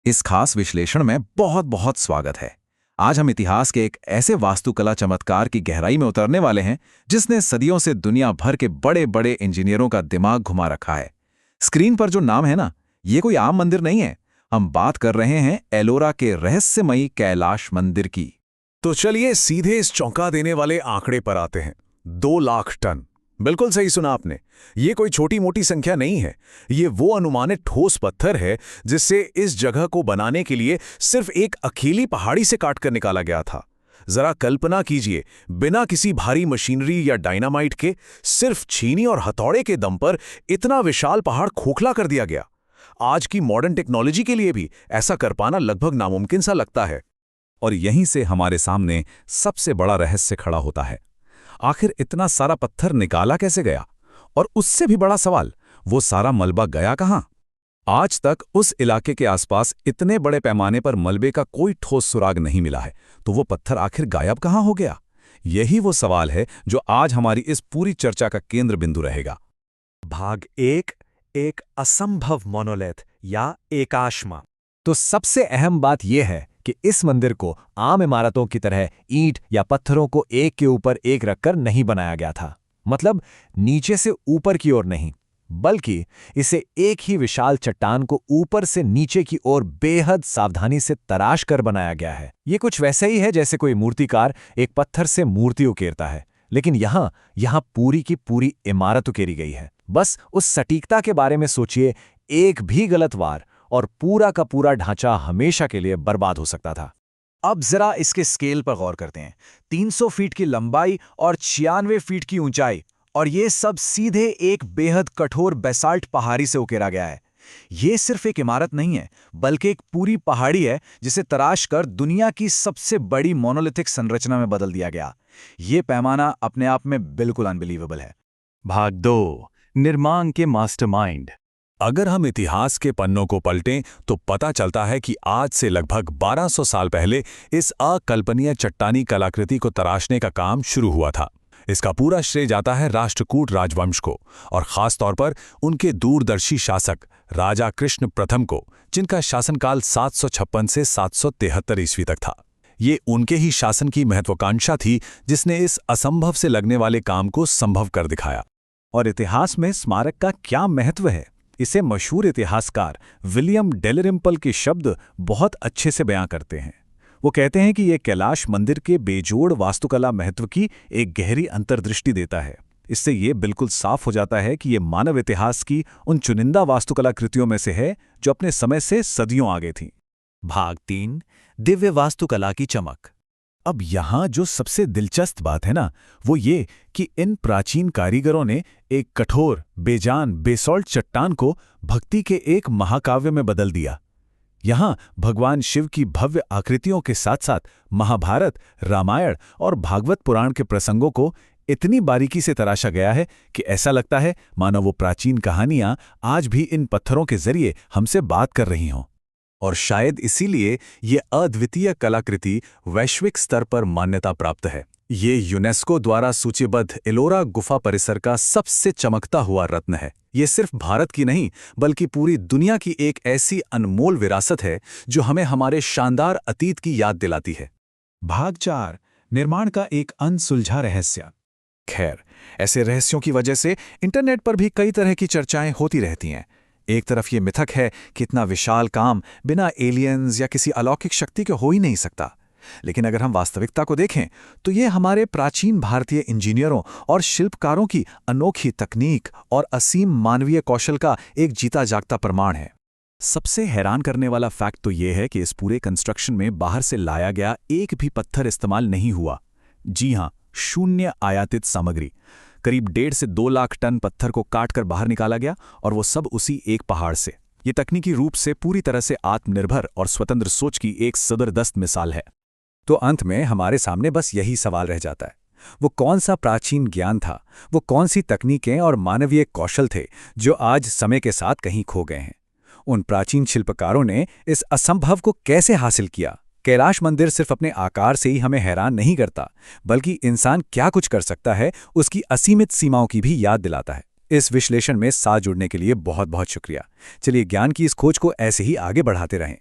इस खास विश्लेषण में बहुत बहुत स्वागत है। आज हम इतिहास के एक ऐसे वास्तुकला चमत्कार की गहराई में उतरने वाले हैं जिसने सदियों से दुनिया भर के बड़े बड़े इंजीनियरों का दिमाग घुमा रखा है। स्क्रीन पर जो नाम है ना, ये कोई आम मंदिर नहीं है। हम बात कर रहे हैं एलोरा के रहस्यमयी कैलाश मंदिर की। तो चलिए सीधे इस चौंका देने वाले आंकड़े पर आते हैं। 2 लाख टन। बिल्कुल सही सुना आपने। ये कोई छोटी मोटी संख्या नहीं है। ये वो अनुमानित ठोस पत्थर है जिससे इस जगह को बनाने के लिए सिर्फ एक अकेली पहाड़ी से काटकर निकाला गया था। जरा कल्पना कीजिए, बिना किसी भारी मशीनरी या डायनामाइट के, सिर्फ छीनी और हथौड़े के दम पर इतना विशाल पहाड़ खोखला कर दिया गया। आज की मॉडर्न टेक्नोलॉजी के लिए भी ऐसा कर पाना लगभग नामुमकिन सा लगता है। और यहीं से हमारे सामने सबसे बड़ा रहस्य खड़ा होता है। आखिर इतना सारा पत्थर निकाला कैसे गया? और उससे भी बड़ा सवाल, वो सारा मलबा गया कहाँ? आज तक उस इलाके के आसपास इतने बड़े पैमाने पर मलबे का कोई ठोस सुराग नहीं मिला है। तो वो पत्थर आखिर गायब कहाँ हो गया? यही वो सवाल है जो आज हमारी इस पूरी चर्चा का केंद्र बिंदु रहेगा। भाग 1, एक असंभव मोनोलिथ या एकाश्मा। तो सबसे अहम बात यह है कि इस मंदिर को आम इमारतों की तरह ईंट या पत्थरों को एक के ऊपर एक रखकर नहीं बनाया गया था। मतलब नीचे से ऊपर की ओर नहीं, बल्कि इसे एक ही विशाल चट्टान को ऊपर से नीचे की ओर बेहद सावधानी से तराश कर बनाया गया है। ये कुछ वैसे ही है जैसे कोई मूर्तिकार एक पत्थर से मूर्ति उकेरता है, लेकिन यहाँ पूरी की पूरी इमारत उकेरी गई है। बस उस सटीकता के बारे में सोचिए, एक भी गलत वार और पूरा का पूरा ढांचा हमेशा के लिए बर्बाद हो सकता था। अब जरा इसके स्केल पर गौर करते हैं। 300 फीट की लंबाई और 96 फीट की ऊंचाई, और ये सब सीधे एक बेहद कठोर बेसाल्ट पहाड़ी से उकेरा गया है। ये सिर्फ एक इमारत नहीं है, बल्कि एक पूरी पहाड़ी है जिसे तराश कर दुनिया की सबसे बड़ी मोनोलिथिक संरचना में बदल दिया गया। ये पैमाना अपने आप में बिल्कुल अनबिलीवेबल है। भाग 2, निर्माण के मास्टरमाइंड। अगर हम इतिहास के पन्नों को पलटें तो पता चलता है कि आज से लगभग 1200 साल पहले इस अकल्पनीय चट्टानी कलाकृति को तराशने का काम शुरू हुआ था। इसका पूरा श्रेय जाता है राष्ट्रकूट राजवंश को, और खास तौर पर उनके दूरदर्शी शासक राजा कृष्ण प्रथम को, जिनका शासनकाल 756 से 773 ईस्वी तक था। ये उनके ही शासन की महत्वाकांक्षा थी जिसने इस असंभव से लगने वाले काम को संभव कर दिखाया। और इतिहास में स्मारक का क्या महत्व है, इसे मशहूर इतिहासकार विलियम डेलरिम्पल के शब्द बहुत अच्छे से बयां करते हैं। वो कहते हैं कि यह कैलाश मंदिर के बेजोड़ वास्तुकला महत्व की एक गहरी अंतर्दृष्टि देता है। इससे ये बिल्कुल साफ हो जाता है कि ये मानव इतिहास की उन चुनिंदा वास्तुकला कृतियों में से है जो अपने समय से सदियों आगे थीं। भाग 3, दिव्य वास्तुकला की चमक। अब यहाँ जो सबसे दिलचस्प बात है ना, वो ये कि इन प्राचीन कारीगरों ने एक कठोर, बेजान बेसॉल्ट चट्टान को भक्ति के एक महाकाव्य में बदल दिया। यहाँ भगवान शिव की भव्य आकृतियों के साथ साथ महाभारत, रामायण और भागवत पुराण के प्रसंगों को इतनी बारीकी से तराशा गया है कि ऐसा लगता है मानो वो प्राचीन कहानियां आज भी इन पत्थरों के जरिए हमसे बात कर रही हों। और शायद इसीलिए ये अद्वितीय कलाकृति वैश्विक स्तर पर मान्यता प्राप्त है। ये यूनेस्को द्वारा सूचीबद्ध एलोरा गुफा परिसर का सबसे चमकता हुआ रत्न है। ये सिर्फ भारत की नहीं, बल्कि पूरी दुनिया की एक ऐसी अनमोल विरासत है जो हमें हमारे शानदार अतीत की याद दिलाती है। भाग 4, निर्माण का एक अनसुलझा रहस्य। खैर, ऐसे रहस्यों की वजह से इंटरनेट पर भी कई तरह की चर्चाएं होती रहती हैं। एक तरफ ये मिथक है कि इतना विशाल काम बिना एलियंस या किसी अलौकिक शक्ति के हो ही नहीं सकता। लेकिन अगर हम वास्तविकता को देखें तो ये हमारे प्राचीन भारतीय इंजीनियरों और शिल्पकारों की अनोखी तकनीक और असीम मानवीय कौशल का एक जीता जागता प्रमाण है। सबसे हैरान करने वाला फैक्ट तो ये है कि इस पूरे कंस्ट्रक्शन में बाहर से लाया गया एक भी पत्थर इस्तेमाल नहीं हुआ। जी हां, शून्य आयातित सामग्री। करीब 1.5 से 2 लाख टन पत्थर को काटकर बाहर निकाला गया, और वो सब उसी एक पहाड़ से। ये तकनीकी रूप से पूरी तरह से आत्मनिर्भर और स्वतंत्र सोच की एक जबरदस्त मिसाल है। तो अंत में हमारे सामने बस यही सवाल रह जाता है, वो कौन सा प्राचीन ज्ञान था, वो कौन सी तकनीकें और मानवीय कौशल थे जो आज समय के साथ कहीं खो गए हैं? उन प्राचीन शिल्पकारों ने इस असंभव को कैसे हासिल किया? कैलाश मंदिर सिर्फ अपने आकार से ही हमें हैरान नहीं करता, बल्कि इंसान क्या कुछ कर सकता है उसकी असीमित सीमाओं की भी याद दिलाता है। इस विश्लेषण में साथ जुड़ने के लिए बहुत बहुत शुक्रिया। चलिए ज्ञान की इस खोज को ऐसे ही आगे बढ़ाते रहें।